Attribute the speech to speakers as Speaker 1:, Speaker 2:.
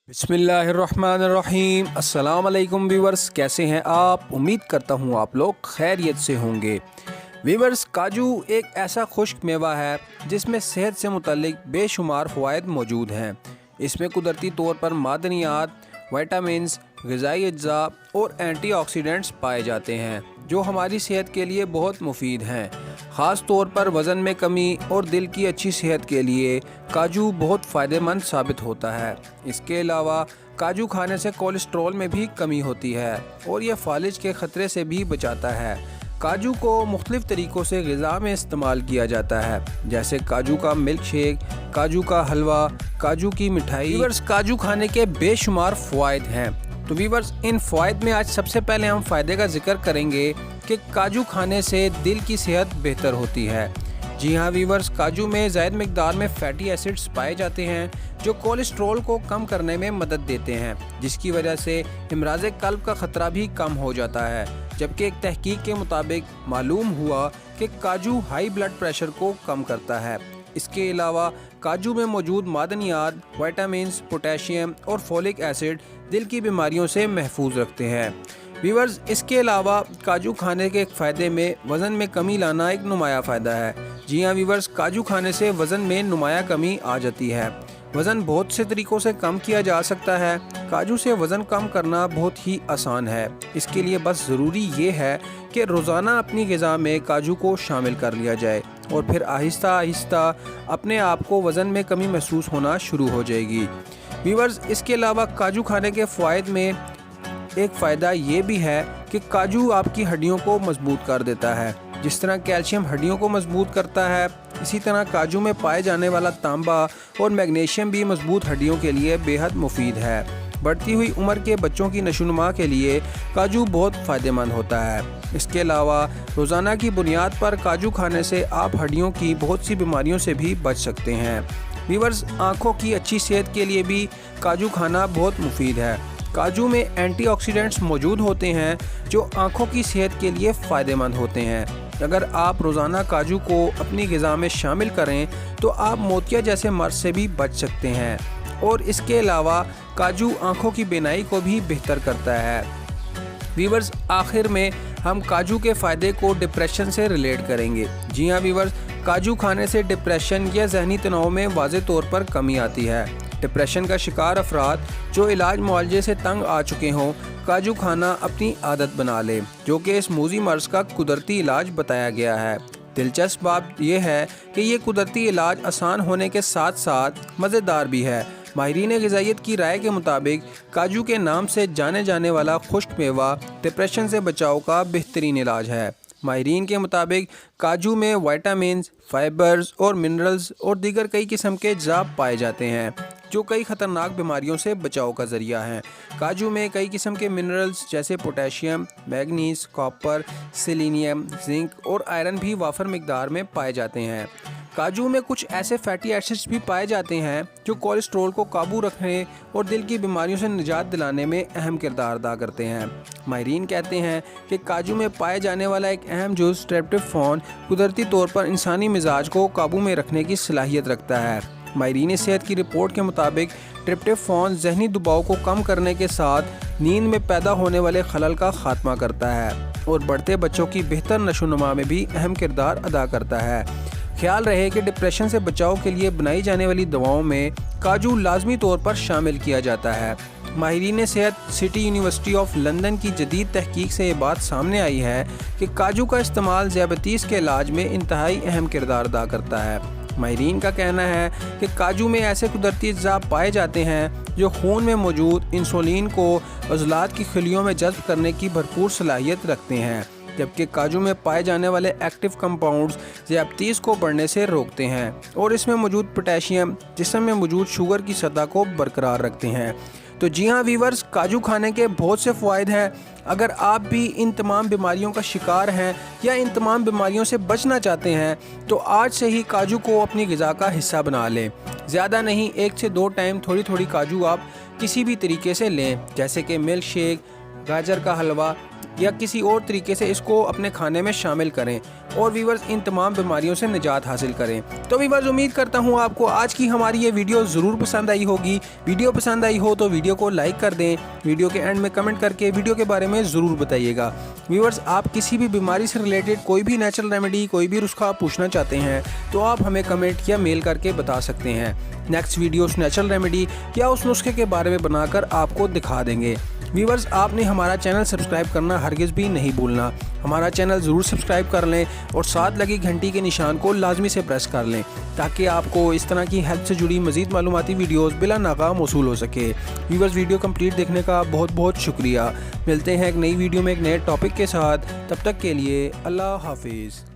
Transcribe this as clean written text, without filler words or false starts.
Speaker 1: बिस्मिल्लाहिर्रहमानिर्रहीम। अस्सलाम वालेकुम व्यूवर्स, कैसे हैं आप? उम्मीद करता हूँ आप लोग खैरियत से होंगे। व्यूवर्स, काजू एक ऐसा खुश्क मेवा है जिसमें सेहत से मुतल्लिक बेशुमार फ़वाइद मौजूद हैं। इसमें कुदरती तौर पर मादनियात, विटामिन्स, ग़िज़ाई अज्जा और एंटीऑक्सीडेंट्स पाए जाते हैं जो हमारी सेहत के लिए बहुत मुफीद हैं। ख़ास तौर पर वज़न में कमी और दिल की अच्छी सेहत के लिए काजू बहुत फ़ायदेमंद साबित होता है। इसके अलावा काजू खाने से कोलेस्ट्रॉल में भी कमी होती है और यह फालिज के ख़तरे से भी बचाता है। काजू को मुख्तलिफ़ तरीक़ों से ग़िज़ा में इस्तेमाल किया जाता है, जैसे काजू का मिल्क शेक, काजू का हलवा, काजू की मिठाई। व्यूअर्स, काजू खाने के बेशुमार फ़वाइद हैं। तो व्यूअर्स, इन फ़वाइद में आज सबसे पहले हम फ़ायदे का जिक्र करेंगे कि काजू खाने से दिल की सेहत बेहतर होती है। जी हाँ व्यूअर्स, काजू में ज़ायद मिक़दार में फ़ैटी एसिड्स पाए जाते हैं जो कोलेस्ट्रॉल को कम करने में मदद देते हैं, जिसकी वजह से इमराज़ क़ल्ब का ख़तरा भी कम हो जाता है। जबकि एक तहकीक के मुताबिक मालूम हुआ कि काजू हाई ब्लड प्रेशर को कम करता है। इसके अलावा काजू में मौजूद मादनियात, विटामिन्स, पोटेशियम और फोलिक एसिड दिल की बीमारियों से महफूज रखते हैं। व्यूअर्स, इसके अलावा काजू खाने के एक फ़ायदे में वज़न में कमी लाना एक नुमाया फ़ायदा है। जी हाँ व्यूअर्स, काजू खाने से वज़न में नुमाया कमी आ जाती है। वज़न बहुत से तरीक़ों से कम किया जा सकता है। काजू से वज़न कम करना बहुत ही आसान है। इसके लिए बस ज़रूरी ये है कि रोज़ाना अपनी ग़िज़ा में काजू को शामिल कर लिया जाए और फिर आहिस्ता आहिस्ता अपने आप को वज़न में कमी महसूस होना शुरू हो जाएगी। व्यूअर्स, इसके अलावा काजू खाने के फ़वाइद में एक फ़ायदा ये भी है कि काजू आपकी हड्डियों को मजबूत कर देता है। जिस तरह कैल्शियम हड्डियों को मजबूत करता है, इसी तरह काजू में पाए जाने वाला तांबा और मैग्नीशियम भी मजबूत हड्डियों के लिए बेहद मुफीद है। बढ़ती हुई उम्र के बच्चों की नशोनुमा के लिए काजू बहुत फ़ायदेमंद होता है। इसके अलावा रोज़ाना की बुनियाद पर काजू खाने से आप हड्डियों की बहुत सी बीमारियों से भी बच सकते हैं। व्यूअर्स, आँखों की अच्छी सेहत के लिए भी काजू खाना बहुत मुफीद है। काजू में एंटीऑक्सीडेंट्स मौजूद होते हैं जो आँखों की सेहत के लिए फ़ायदेमंद होते हैं। अगर आप रोज़ाना काजू को अपनी ग़िज़ा में शामिल करें तो आप मोतिया जैसे मर्ज़ से भी बच सकते हैं और इसके अलावा काजू आँखों की बीनाई को भी बेहतर करता है। व्यूअर्स, आखिर में हम काजू के फ़ायदे को डिप्रेशन से रिलेट करेंगे। जी हाँ व्यूअर्स, काजू खाने से डिप्रेशन या ज़हनी तनाव में वाज़े तौर पर कमी आती है। डिप्रेशन का शिकार अफराद जो इलाज मुआवजे से तंग आ चुके हों, काजू खाना अपनी आदत बना लें, जो कि इस मूज़ी मर्ज़ का कुदरती इलाज बताया गया है। दिलचस्प बात यह है कि ये कुदरती इलाज आसान होने के साथ साथ मज़ेदार भी है। माहिरीन ग़िज़ाइयत की राय के मुताबिक काजू के नाम से जाने जाने वाला खुश्क मेवा डिप्रेशन से बचाव का बेहतरीन इलाज है। माहिरीन के मुताबिक काजू में विटामिन्स, फाइबर्स और मिनरल्स और दीगर कई किस्म के अज्जा पाए जाते हैं जो कई ख़तरनाक बीमारियों से बचाव का ज़रिया हैं। काजू में कई किस्म के मिनरल्स जैसे potassium, manganese, copper, selenium, zinc और आयरन भी वाफर मिक़दार में पाए जाते हैं। काजू में कुछ ऐसे फैटी एसिड्स भी पाए जाते हैं जो कोलेस्ट्रॉल को काबू रखने और दिल की बीमारियों से निजात दिलाने में अहम किरदार अदा करते हैं। माहिरीन कहते हैं कि काजू में पाए जाने वाला एक अहम जुज़ ट्रिप्टोफैन कुदरती तौर पर इंसानी मिजाज को काबू में रखने की सलाहियत रखता है। माहिरीन सेहत की रिपोर्ट के मुताबिक ट्रिप्टोफैन ज़हनी दबाव को कम करने के साथ नींद में पैदा होने वाले खलल का खात्मा करता है और बढ़ते बच्चों की बेहतर नशोनुमा में भी अहम किरदार अदा करता है। ख्याल रहे कि डिप्रेशन से बचाव के लिए बनाई जाने वाली दवाओं में काजू लाजमी तौर पर शामिल किया जाता है। माहिरीन सेहत सिटी यूनिवर्सिटी ऑफ लंदन की जदीद तहकीक से ये बात सामने आई है कि काजू का इस्तेमाल ज़ियाबतीस के इलाज में इंतहाई अहम किरदार अदा करता है। माहिरीन का कहना है कि काजू में ऐसे कुदरती अज्जा पाए जाते हैं जो खून में मौजूद इंसुलिन को अज़लात की खिलियों में जज़्ब करने की भरपूर सलाहियत रखते हैं, जबकि काजू में पाए जाने वाले एक्टिव कंपाउंड्स ज़ियाबतीस को बढ़ने से रोकते हैं और इसमें मौजूद पोटेशियम जिस्म में मौजूद शुगर की सतह को बरकरार रखते हैं। तो जी हाँ व्यूअर्स, काजू खाने के बहुत से फ़वाइद हैं। अगर आप भी इन तमाम बीमारियों का शिकार हैं या इन तमाम बीमारियों से बचना चाहते हैं तो आज से ही काजू को अपनी ग़िज़ा का हिस्सा बना लें। ज़्यादा नहीं, 1 से 2 टाइम थोड़ी थोड़ी काजू आप किसी भी तरीके से लें, जैसे कि मिल्क शेक, गाजर का हलवा या किसी और तरीके से इसको अपने खाने में शामिल करें और व्यूअर्स इन तमाम बीमारियों से निजात हासिल करें। तो व्यूअर्स उम्मीद करता हूँ आपको आज की हमारी ये वीडियो ज़रूर पसंद आई होगी। वीडियो पसंद आई हो तो वीडियो को लाइक कर दें, वीडियो के एंड में कमेंट करके वीडियो के बारे में ज़रूर बताइएगा। व्यूअर्स आप किसी भी बीमारी से रिलेटेड कोई भी नेचुरल रेमेडी, कोई भी नुस्खा पूछना चाहते हैं तो आप हमें कमेंट या मेल करके बता सकते हैं। नेक्स्ट वीडियो उस नेचुरल रेमेडी या उस नुस्खे के बारे में बनाकर आपको दिखा देंगे। व्यूअर्स आपने हमारा चैनल सब्सक्राइब करना हरगिज़ भी नहीं भूलना। हमारा चैनल ज़रूर सब्सक्राइब कर लें और साथ लगी घंटी के निशान को लाजमी से प्रेस कर लें ताकि आपको इस तरह की हेल्थ से जुड़ी मज़ीद मालूमाती वीडियोस बिला नागा मौसूल हो सके। व्यूअर्स वीडियो कंप्लीट देखने का बहुत बहुत शुक्रिया। मिलते हैं एक नई वीडियो में एक नए टॉपिक के साथ। तब तक के लिए अल्लाह हाफिज़।